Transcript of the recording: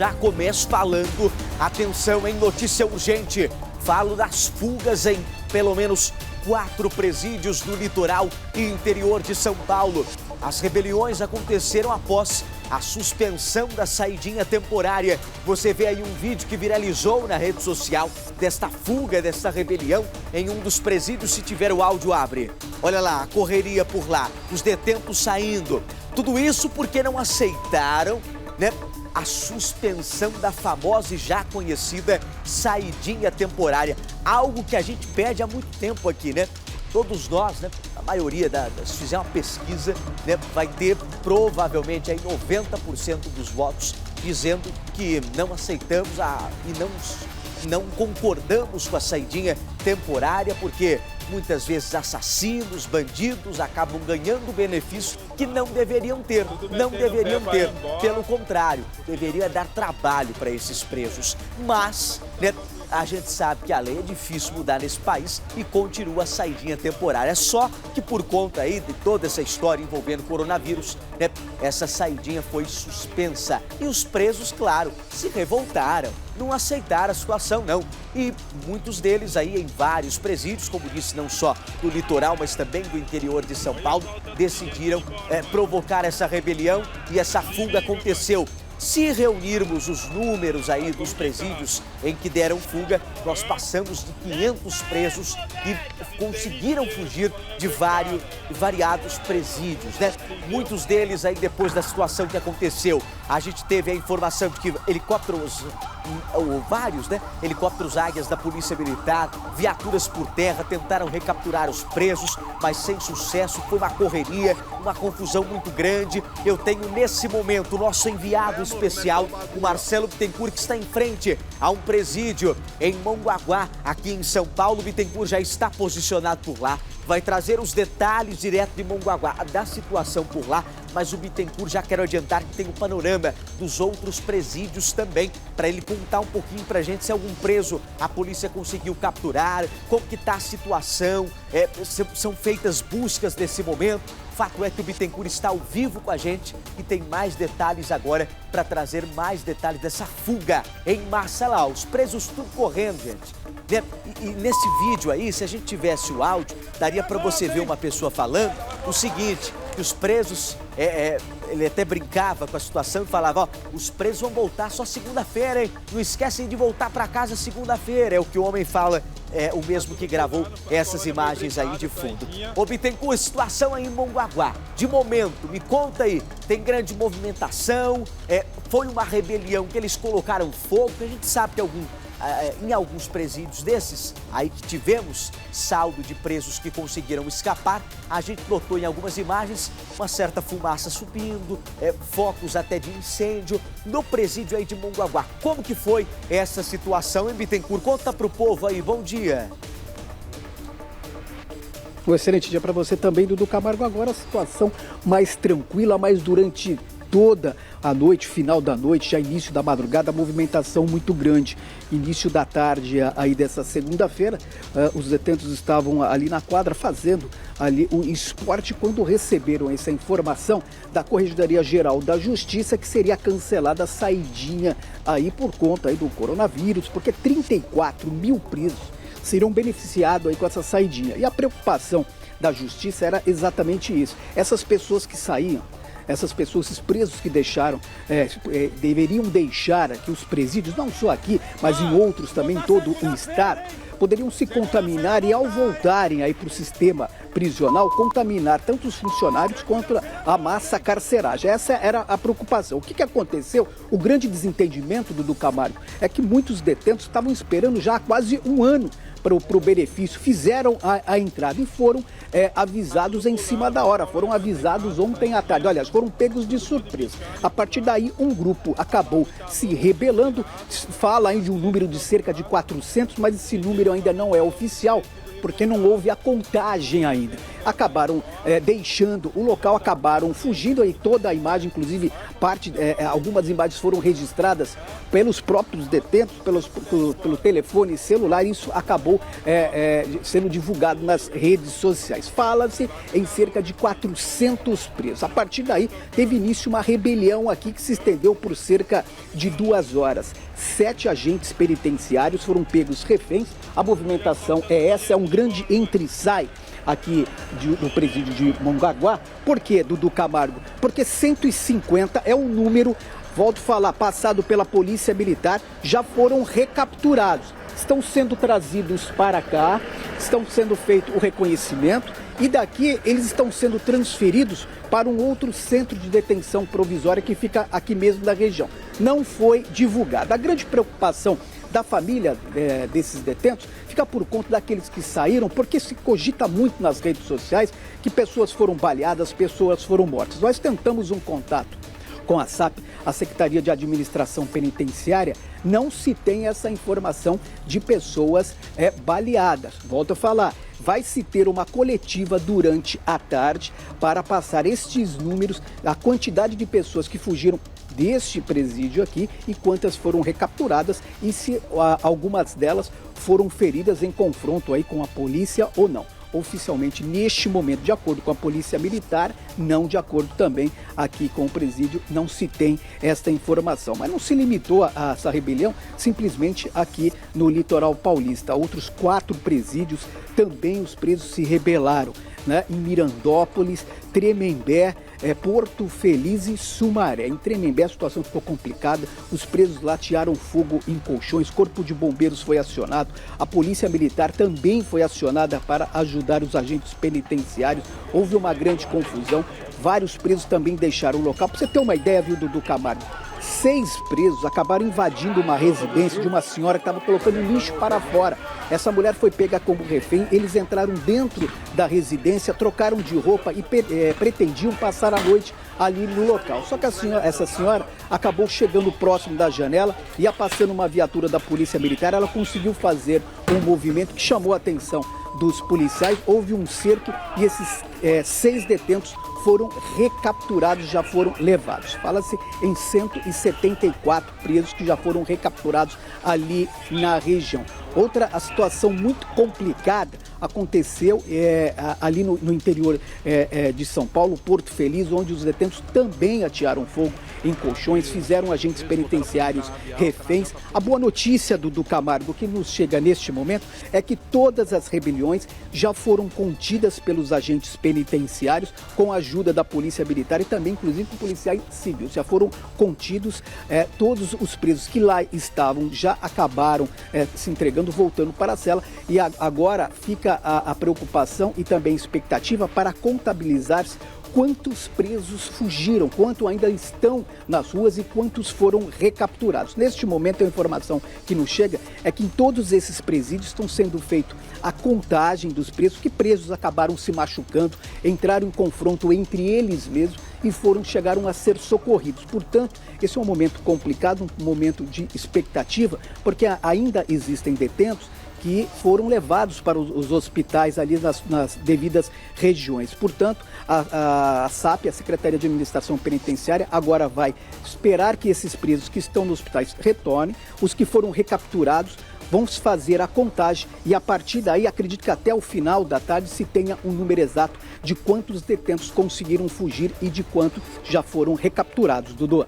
Já começo falando, atenção em notícia urgente, falo das fugas em pelo menos 4 presídios do litoral e interior de São Paulo. As rebeliões aconteceram após a suspensão da saidinha temporária. Você vê aí um vídeo que viralizou na rede social desta fuga, desta rebelião em um dos presídios. Se tiver o áudio, abre. Olha lá, a correria por lá, os detentos saindo. Tudo isso porque não aceitaram, né, a suspensão da famosa e já conhecida saidinha temporária. Algo que a gente pede há muito tempo aqui, né? Todos nós, né? A maioria, se fizer uma pesquisa, né, vai ter provavelmente aí 90% dos votos dizendo que não aceitamos e não concordamos com a saidinha temporária, porque muitas vezes assassinos, bandidos acabam ganhando benefícios que não deveriam ter. Não deveriam ter. Pelo contrário, deveria dar trabalho para esses presos. Mas, né, a gente sabe que a lei é difícil mudar nesse país e continua a saidinha temporária. Só que por conta aí de toda essa história envolvendo coronavírus, né, essa saidinha foi suspensa. E os presos, claro, se revoltaram, não aceitaram a situação, não. E muitos deles aí em vários presídios, como disse, não só do litoral, mas também do interior de São Paulo, decidiram provocar essa rebelião e essa fuga aconteceu. Se reunirmos os números aí dos presídios em que deram fuga, nós passamos de 500 presos que conseguiram fugir de variados presídios, né? Muitos deles aí, depois da situação que aconteceu, a gente teve a informação de que helicópteros, ou vários, né? Helicópteros Águias da Polícia Militar, viaturas por terra tentaram recapturar os presos, mas sem sucesso. Foi uma correria, uma confusão muito grande. Eu tenho nesse momento o nosso enviado especial, o Marcelo Bittencourt, que está em frente a um presídio em Mongaguá, aqui em São Paulo. O Bittencourt já está posicionado por lá, vai trazer os detalhes direto de Mongaguá, da situação por lá, mas o Bittencourt já quero adiantar que tem o panorama dos outros presídios também, para ele contar um pouquinho pra gente se algum preso a polícia conseguiu capturar, como que tá a situação, são feitas buscas nesse momento. Fato é que o Bittencourt está ao vivo com a gente e tem mais detalhes agora para trazer mais detalhes dessa fuga em massa lá. Os presos tudo correndo, gente. E nesse vídeo aí, se a gente tivesse o áudio, daria para você ver uma pessoa falando o seguinte, que os presos, ele até brincava com a situação e falava, ó, os presos vão voltar só segunda-feira, hein? Não esquecem de voltar para casa segunda-feira. É o que o homem fala, o mesmo que gravou essas imagens aí de fundo. Ô Bittencourt, situação aí em Mongaguá, de momento, me conta aí, tem grande movimentação, foi uma rebelião que eles colocaram fogo, que a gente sabe que em alguns presídios desses, aí que tivemos saldo de presos que conseguiram escapar, a gente notou em algumas imagens uma certa fumaça subindo, focos até de incêndio no presídio aí de Mongaguá. Como que foi essa situação, hein, Bittencourt? Conta pro povo aí, bom dia. Um excelente dia para você também, Dudu Camargo. Agora a situação mais tranquila, mas durante toda a noite, final da noite, já início da madrugada, movimentação muito grande. Início da tarde aí dessa segunda-feira, os detentos estavam ali na quadra fazendo ali o esporte quando receberam essa informação da Corregedoria Geral da Justiça que seria cancelada a saidinha aí por conta aí do coronavírus, porque 34 mil presos seriam beneficiados aí com essa saidinha. E a preocupação da Justiça era exatamente isso. Essas pessoas que saíam, essas pessoas, esses presos que deixaram, deveriam deixar aqui os presídios, não só aqui, mas em outros também, em todo o estado, poderiam se contaminar e ao voltarem aí para o sistema prisional, contaminar tanto os funcionários quanto a massa carcerária. Essa era a preocupação. O que aconteceu? O grande desentendimento do Camargo é que muitos detentos estavam esperando já há quase um ano para o benefício, fizeram a entrada e foram avisados em cima da hora, foram avisados ontem à tarde, aliás, foram pegos de surpresa. A partir daí, um grupo acabou se rebelando, fala aí de um número de cerca de 400, mas esse número ainda não é oficial. porque não houve a contagem ainda. Acabaram deixando o local, acabaram fugindo aí toda a imagem, inclusive algumas imagens foram registradas pelos próprios detentos, pelo telefone celular. Isso acabou sendo divulgado nas redes sociais. Fala-se em cerca de 400 presos. A partir daí, teve início uma rebelião aqui que se estendeu por cerca de 2 horas. 7 agentes penitenciários foram pegos reféns. A movimentação é um grande entra e sai aqui do presídio de Mongaguá. Por quê, Dudu Camargo? Porque 150 é um número, volto a falar, passado pela Polícia Militar, já foram recapturados. Estão sendo trazidos para cá, estão sendo feito o reconhecimento e daqui eles estão sendo transferidos para um outro centro de detenção provisória que fica aqui mesmo na região. Não foi divulgado. A grande preocupação da família desses detentos fica por conta daqueles que saíram, porque se cogita muito nas redes sociais que pessoas foram baleadas, pessoas foram mortas. Nós tentamos um contato com a SAP, a Secretaria de Administração Penitenciária, não se tem essa informação de pessoas baleadas. Volto a falar, vai se ter uma coletiva durante a tarde para passar estes números, a quantidade de pessoas que fugiram deste presídio aqui e quantas foram recapturadas e se algumas delas foram feridas em confronto aí com a polícia ou não. Oficialmente, neste momento, de acordo com a Polícia Militar, não de acordo também aqui com o presídio, não se tem esta informação. Mas não se limitou a essa rebelião simplesmente aqui no litoral paulista. Outros 4 presídios também os presos se rebelaram, né? Em Mirandópolis, Tremembé, Porto Feliz e Sumaré. Em Tremembé a situação ficou complicada, os presos lá atearam fogo em colchões, Corpo de Bombeiros foi acionado, a Polícia Militar também foi acionada para ajudar os agentes penitenciários, houve uma grande confusão, vários presos também deixaram o local. Para você ter uma ideia, viu, Dudu Camargo, 6 presos acabaram invadindo uma residência de uma senhora que estava colocando lixo para fora. Essa mulher foi pega como refém, eles entraram dentro da residência, trocaram de roupa e pretendiam passar a noite ali no local. Só que essa senhora acabou chegando próximo da janela e, passando uma viatura da Polícia Militar, ela conseguiu fazer um movimento que chamou a atenção dos policiais. Houve um cerco e esses 6 detentos foram recapturados, já foram levados. Fala-se em 174 presos que já foram recapturados ali na região. Outra situação muito complicada aconteceu ali no interior de São Paulo, Porto Feliz, onde os detentos também atearam fogo em colchões, fizeram agentes penitenciários reféns. A boa notícia, do Camargo, que nos chega neste momento, é que todas as rebeliões já foram contidas pelos agentes penitenciários com a ajuda da Polícia Militar e também, inclusive, com policiais civis. Já foram contidos, todos os presos que lá estavam já acabaram se entregando, voltando para a cela, e agora fica a preocupação e também expectativa para contabilizar-se quantos presos fugiram, quanto ainda estão nas ruas e quantos foram recapturados. Neste momento, a informação que nos chega é que em todos esses presídios estão sendo feita a contagem dos presos, que presos acabaram se machucando, entraram em confronto entre eles mesmos e chegaram a ser socorridos. Portanto, esse é um momento complicado, um momento de expectativa, porque ainda existem detentos que foram levados para os hospitais ali nas devidas regiões. Portanto, a SAP, a Secretaria de Administração Penitenciária, agora vai esperar que esses presos que estão nos hospitais retornem, os que foram recapturados vão se fazer a contagem e, a partir daí, acredito que até o final da tarde se tenha um número exato de quantos detentos conseguiram fugir e de quanto já foram recapturados. Dudu.